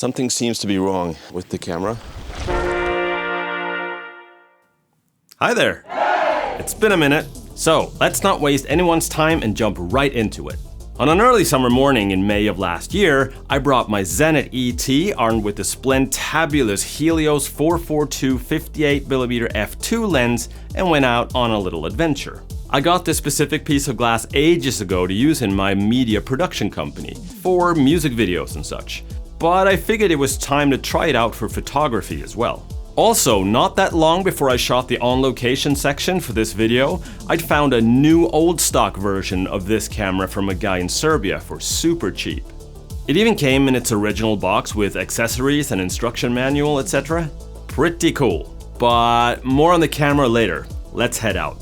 Something seems to be wrong with the camera. Hi there! It's been a minute, so let's not waste anyone's time and jump right into it. On an early summer morning in May of last year, I brought my ZENIT ET armed with the splentabulous Helios 442 58mm f2 lens and went out on a little adventure. I got this specific piece of glass ages ago to use in my media production company, for music videos and such, but I figured it was time to try it out for photography as well. Also, not that long before I shot the on-location section for this video, I'd found a new old stock version of this camera from a guy in Serbia for super cheap. It even came in its original box with accessories and instruction manual, etc. Pretty cool. But more on the camera later. Let's head out.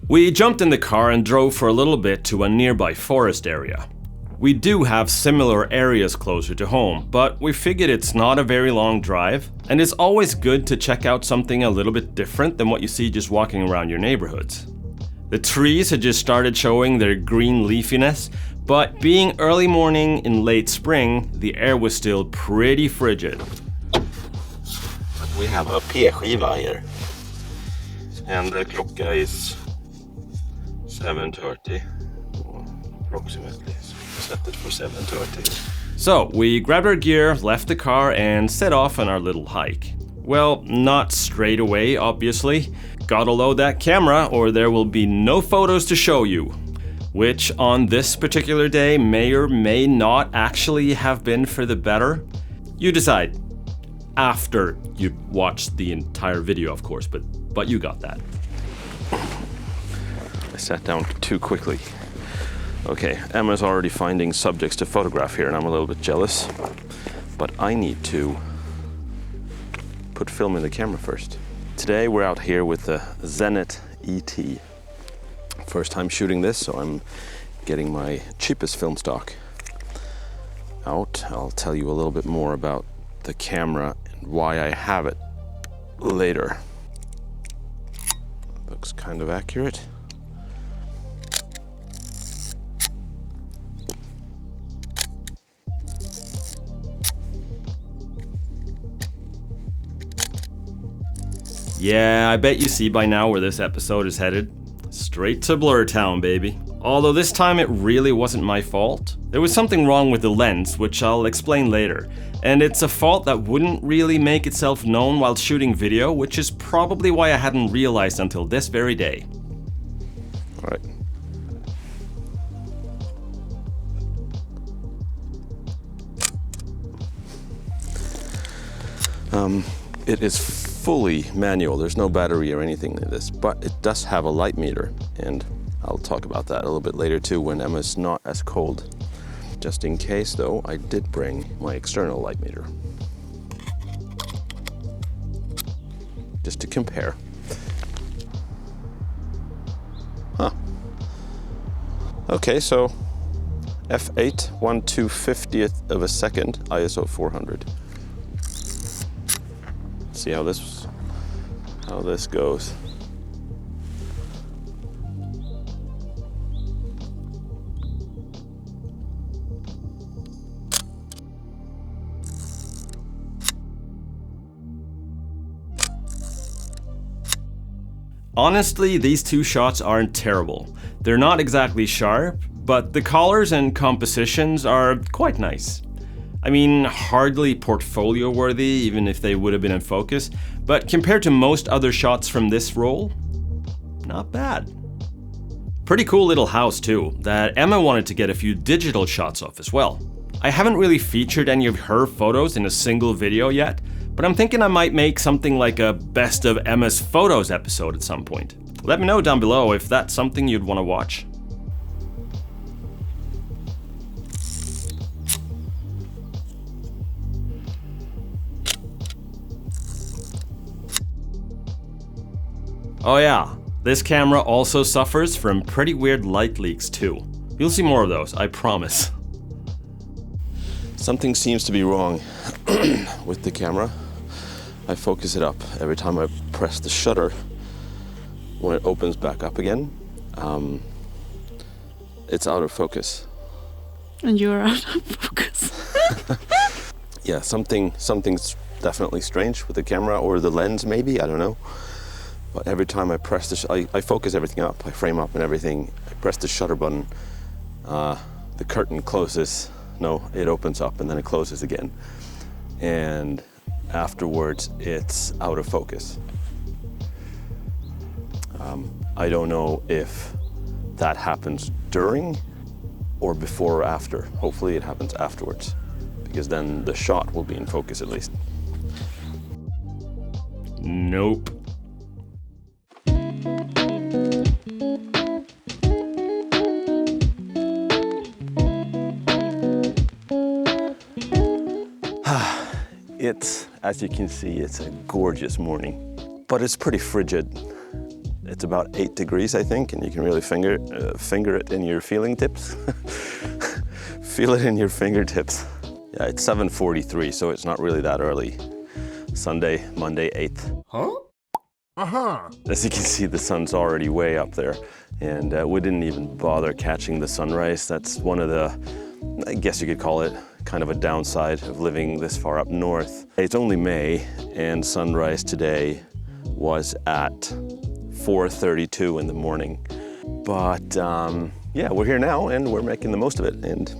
We jumped in the car and drove for a little bit to a nearby forest area. We do have similar areas closer to home, but we figured it's not a very long drive, and it's always good to check out something a little bit different than what you see just walking around your neighborhoods. The trees had just started showing their green leafiness, but being early morning in late spring, the air was still pretty frigid. We have a p-skiva here, and the clock is 7:30 approximately. Set it for 7:30. So we grabbed our gear, left the car, and set off on our little hike. Well, not straight away, obviously. Gotta load that camera or there will be no photos to show you. Which on this particular day may or may not actually have been for the better. You decide. After you watched the entire video, of course, but you got that. I sat down too quickly. Okay, Emma's already finding subjects to photograph here, and I'm a little bit jealous. But I need to put film in the camera first. Today we're out here with the ZENIT ET. First time shooting this, so I'm getting my cheapest film stock out. I'll tell you a little bit more about the camera and why I have it later. Looks kind of accurate. Yeah, I bet you see by now where this episode is headed. Straight to Blur Town, baby. Although this time it really wasn't my fault. There was something wrong with the lens, which I'll explain later. And it's a fault that wouldn't really make itself known while shooting video, which is probably why I hadn't realized until this very day. All right. It is fully manual. There's no battery or anything in this, but it does have a light meter, and I'll talk about that a little bit later too when Emma's not as cold. Just in case though, I did bring my external light meter. Just to compare. Huh. Okay, so f8, 1/250th of a second, ISO 400. See how this goes. Honestly, these two shots aren't terrible. They're not exactly sharp, but the colors and compositions are quite nice. I mean, hardly portfolio worthy, even if they would have been in focus, but compared to most other shots from this roll, not bad. Pretty cool little house too, that Emma wanted to get a few digital shots of as well. I haven't really featured any of her photos in a single video yet, but I'm thinking I might make something like a best of Emma's photos episode at some point. Let me know down below if that's something you'd want to watch. Oh yeah, this camera also suffers from pretty weird light leaks too. You'll see more of those, I promise. Something seems to be wrong with the camera. I focus it up every time I press the shutter. When it opens back up again, it's out of focus. And you're out of focus. Yeah, something's definitely strange with the camera or the lens maybe, I don't know. But every time I press I focus everything up, I frame up and everything, I press the shutter button, the curtain closes, no, it opens up and then it closes again. And afterwards it's out of focus. I don't know if that happens during or before or after. Hopefully it happens afterwards, because then the shot will be in focus at least. Nope. It's, as you can see, it's a gorgeous morning, but it's pretty frigid. It's about 8 degrees, I think, and you can really finger it in your feeling tips. Feel it in your fingertips. Yeah, it's 7:43, so it's not really that early. Sunday, Monday 8th. Huh? Uh-huh. As you can see, the sun's already way up there, and we didn't even bother catching the sunrise. That's one of the, I guess you could call it, kind of a downside of living this far up north. It's only May, and sunrise today was at 4:32 in the morning. But yeah, we're here now and we're making the most of it. And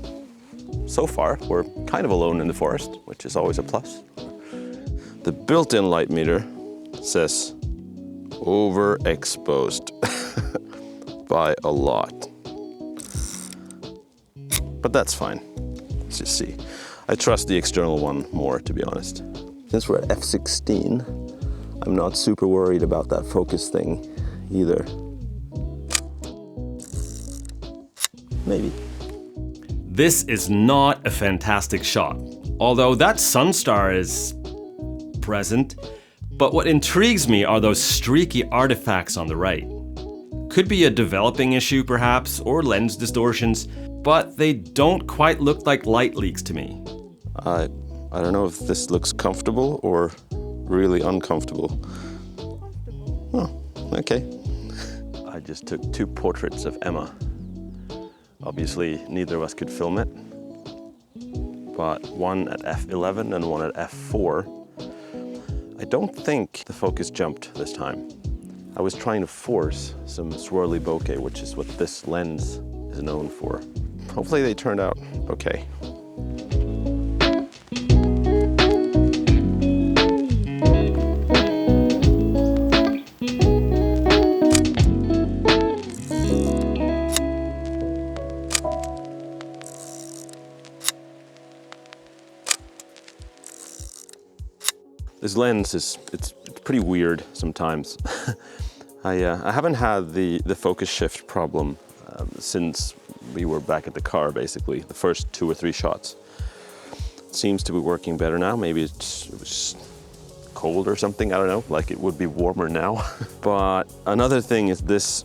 so far, we're kind of alone in the forest, which is always a plus. The built-in light meter says overexposed by a lot. But that's fine. Let's just see. I trust the external one more, to be honest. Since we're at f16, I'm not super worried about that focus thing either. Maybe. This is not a fantastic shot, although that sunstar is present. But what intrigues me are those streaky artifacts on the right. Could be a developing issue perhaps, or lens distortions, but they don't quite look like light leaks to me. I don't know if this looks comfortable or really uncomfortable. Oh, okay. I just took 2 portraits of Emma. Obviously, neither of us could film it, but one at f11 and one at f4. I don't think the focus jumped this time. I was trying to force some swirly bokeh, which is what this lens is known for. Hopefully they turned out okay. This lens it's pretty weird sometimes. I haven't had the focus shift problem since we were back at the car, basically. The first 2 or 3 shots. It seems to be working better now. Maybe it was cold or something, I don't know, like it would be warmer now. But another thing is this,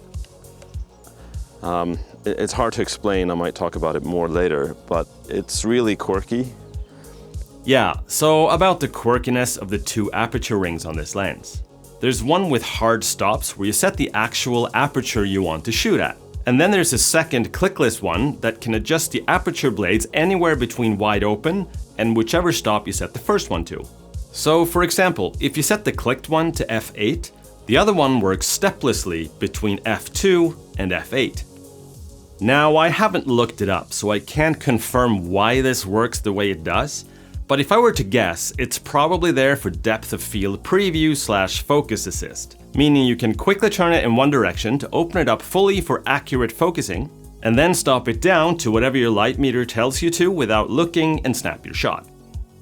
it's hard to explain, I might talk about it more later, but it's really quirky. Yeah, so about the quirkiness of the 2 aperture rings on this lens. There's one with hard stops where you set the actual aperture you want to shoot at. And then there's a second clickless one that can adjust the aperture blades anywhere between wide open and whichever stop you set the first one to. So for example, if you set the clicked one to f8, the other one works steplessly between f2 and f8. Now I haven't looked it up, so I can't confirm why this works the way it does, but if I were to guess, it's probably there for depth of field preview / focus assist, meaning you can quickly turn it in one direction to open it up fully for accurate focusing, and then stop it down to whatever your light meter tells you to without looking and snap your shot.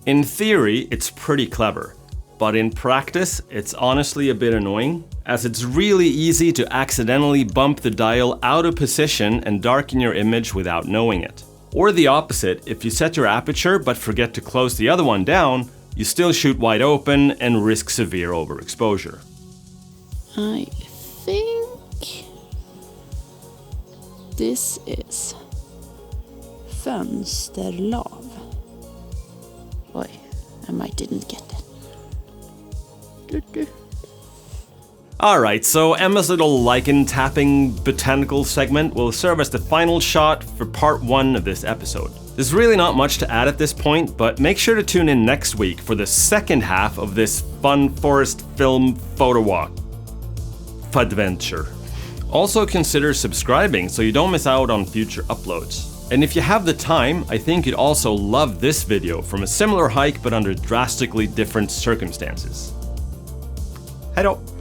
In theory, it's pretty clever, but in practice, it's honestly a bit annoying, as it's really easy to accidentally bump the dial out of position and darken your image without knowing it. Or the opposite, if you set your aperture but forget to close the other one down, you still shoot wide open and risk severe overexposure. I think this is fönsterlav. Oj, I might didn't get it. Alright, so Emma's little lichen tapping botanical segment will serve as the final shot for part 1 of this episode. There's really not much to add at this point, but make sure to tune in next week for the second half of this fun forest film photo walk adventure. Also consider subscribing so you don't miss out on future uploads. And if you have the time, I think you'd also love this video from a similar hike but under drastically different circumstances. Hej då!